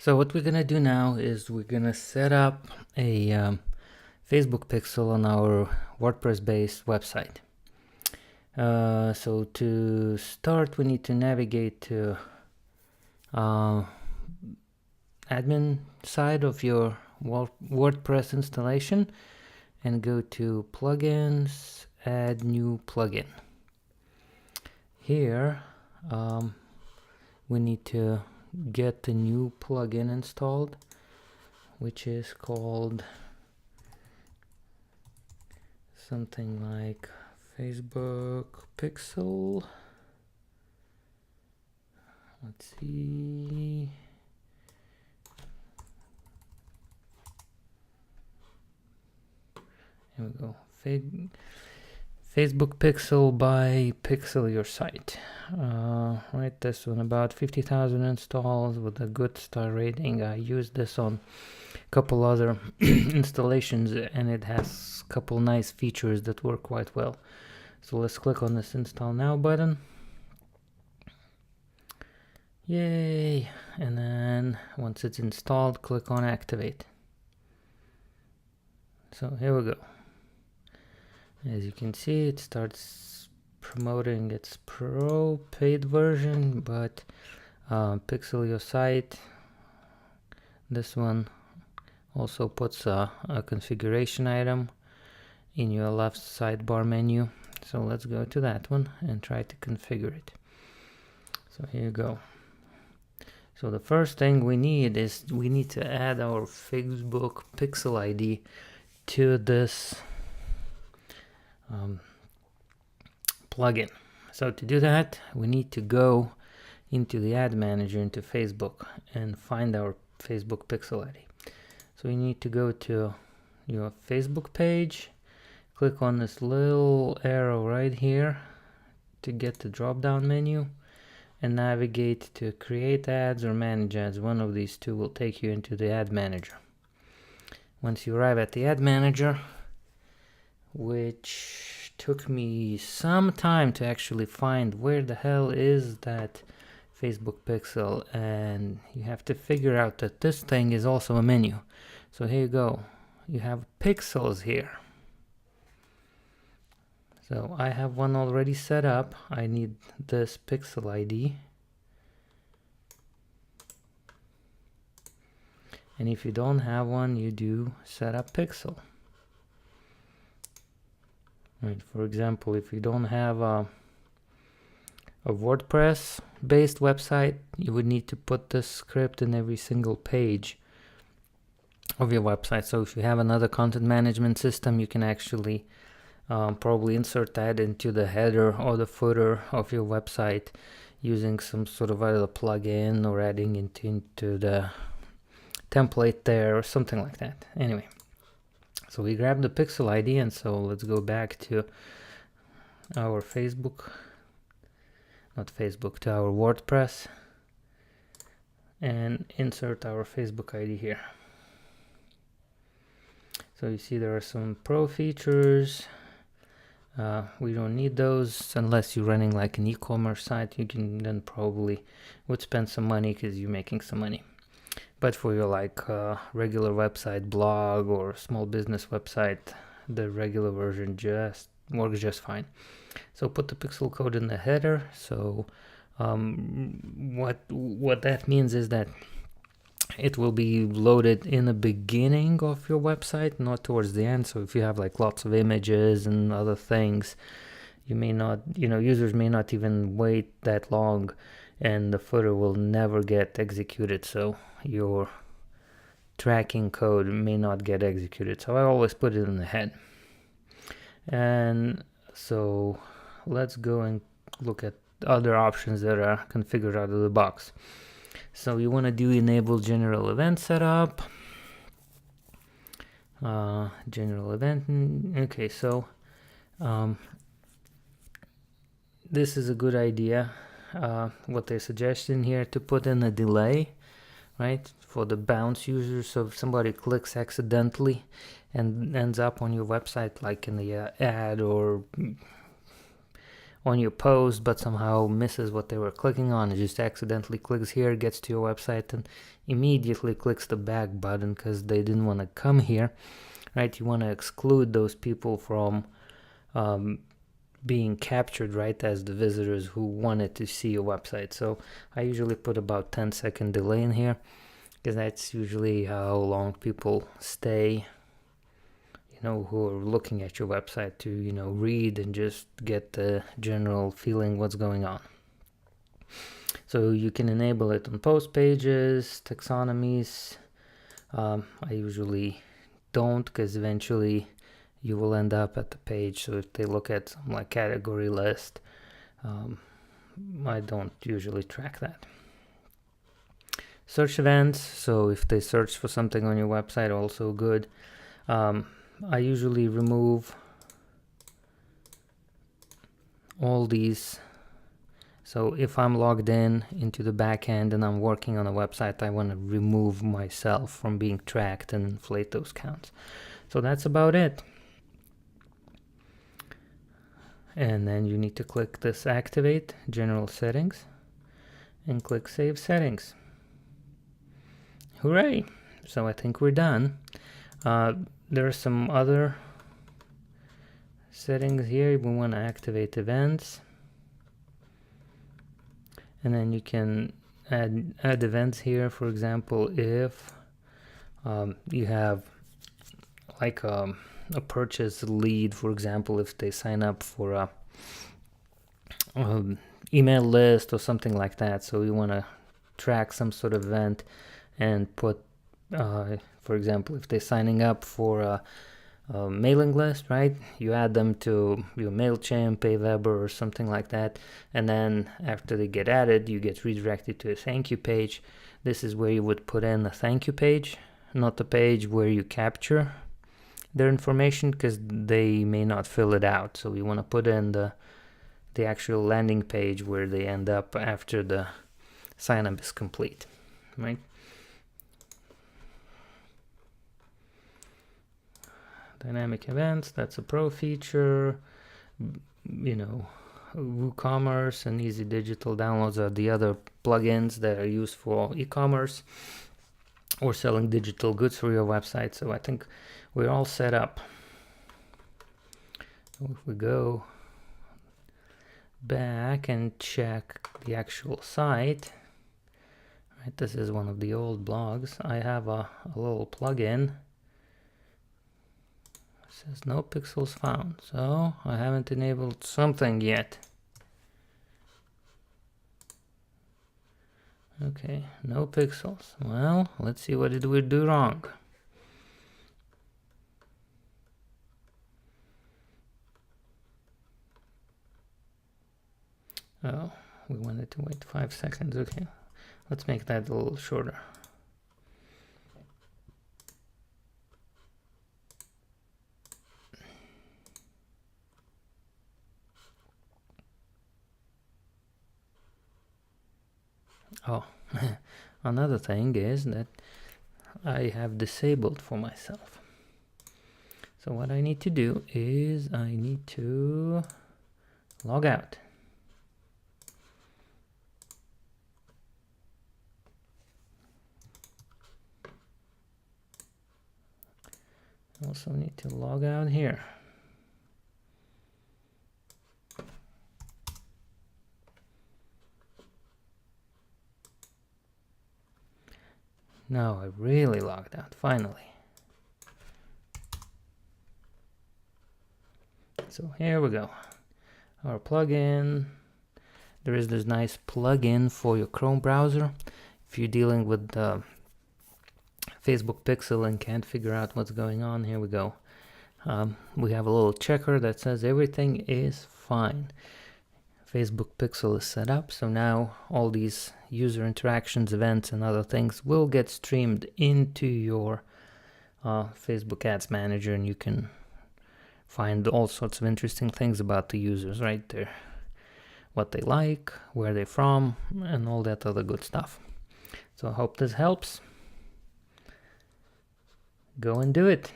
So what we're gonna do now is we're gonna set up a Facebook pixel on our WordPress based website. So to start we need to navigate to admin side of your WordPress installation and go to plugins, add new plugin. Here we need to get the new plugin installed, which is called something like Facebook Pixel. Let's see. Here we go. Facebook Pixel by Pixel Your Site. Right, this one about 50,000 installs with a good star rating. I used this on a couple other installations and it has a couple nice features that work quite well. So let's click on this install now button. Yay! And then once it's installed, click on activate. So here we go. As you can see, it starts promoting its pro paid version, but Pixel Your Site, this one also puts a configuration item in your left sidebar menu. So let's go to that one and try to configure it. So here you go. So the first thing we need is we need to add our Facebook Pixel ID to this plugin. So to do that, we need to go into the ad manager into Facebook and find our Facebook Pixel ID. So you need to go to your Facebook page, click on this little arrow right here to get the drop down menu and navigate to create ads or manage ads. One of these two will take you into the ad manager. Once you arrive at the ad manager, which took me some time to actually find where the hell is that Facebook Pixel, and you have to figure out that this thing is also a menu. So here you go, you have pixels here. So I have one already set up. I need this pixel ID. And if you don't have one, you do set up pixel. Right, for example, if you don't have a WordPress based website, you would need to put this script in every single page of your website. So if you have another content management system, you can actually probably insert that into the header or the footer of your website using some sort of either plugin or adding it into the template there or something like that. Anyway, so we grab the pixel ID, and so let's go back to our to our WordPress and insert our Facebook ID here. So you see there are some pro features. We don't need those unless you're running like an e-commerce site. You can then probably would spend some money because you're making some money. But for your like regular website, blog, or small business website, the regular version just works just fine. So put the pixel code in the header. So what that means is that it will be loaded in the beginning of your website, not towards the end. So if you have like lots of images and other things, you may not, users may not even wait that long, and the footer will never get executed. So your tracking code may not get executed. So I always put it in the head. And so let's go and look at other options that are configured out of the box. So you want to do enable general event setup. General event. Okay, so this is a good idea. What they're suggesting here to put in a delay, right, for the bounce user. So if somebody clicks accidentally and ends up on your website, like in the ad or on your post but somehow misses what they were clicking on. It just accidentally clicks here, gets to your website, and immediately clicks the back button because they didn't want to come here, right? You want to exclude those people from being captured, right, as the visitors who wanted to see your website. So I usually put about 10-second delay in here because that's usually how long people stay, who are looking at your website to, read and just get the general feeling what's going on. So you can enable it on post pages, taxonomies. I usually don't because eventually you will end up at the page. So if they look at some like category list, I don't usually track that. Search events. So if they search for something on your website, also good. I usually remove all these. So if I'm logged into the back end and I'm working on a website, I want to remove myself from being tracked and inflate those counts. So that's about it. And then you need to click this activate general settings and click save settings. Hooray! So I think we're done. There are some other settings here. We want to activate events, and then you can add events here. For example, if you have like a purchase lead, for example, if they sign up for a email list or something like that, so you want to track some sort of event and put for example, if they're signing up for a mailing list, right? You add them to your MailChimp, Aweber, or something like that. And then after they get added, you get redirected to a thank you page. This is where you would put in a thank you page, not the page where you capture their information, because they may not fill it out. So we want to put in the actual landing page where they end up after the sign up is complete, right? Dynamic events, that's a pro feature. WooCommerce and Easy Digital Downloads are the other plugins that are used for e-commerce or selling digital goods for your website. So I think we're all set up. So if we go back and check the actual site, right, this is one of the old blogs. I have a little plugin. Says no pixels found, so I haven't enabled something yet. Okay, no pixels. Well, let's see what did we do wrong. Oh, we wanted to wait 5 seconds. Okay, let's make that a little shorter. Oh, another thing is that I have disabled for myself. So what I need to do is I need to log out. Also need to log out here. Now I really logged out, finally. So here we go. Our plugin. There is this nice plugin for your Chrome browser. If you're dealing with the Facebook Pixel and can't figure out what's going on, here we go. We have a little checker that says everything is fine. Facebook Pixel is set up, so now all these user interactions, events, and other things will get streamed into your Facebook Ads Manager, and you can find all sorts of interesting things about the users right there. What they like, where they're from, and all that other good stuff. So I hope this helps. Go and do it.